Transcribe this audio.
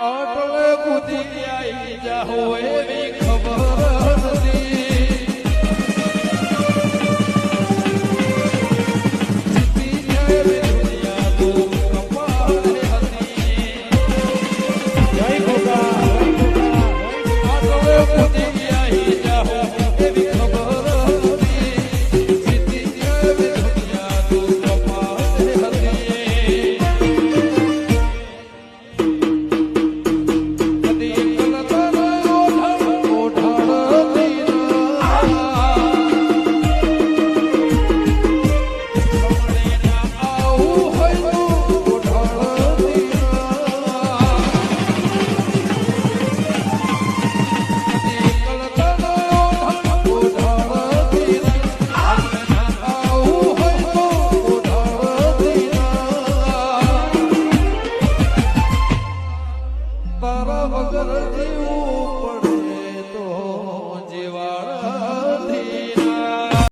અટલે કૂદી આઈ જાહો એવી ખબર નથી. જીતી જાય દુનિયા તો કપાળે હતી. જય ગોગા અટલે કૂદી આઈ જાહો એવી ખબર હતી. જીતી જાય દુનિયા તો કપાળે હતી. તારા વગર જીવું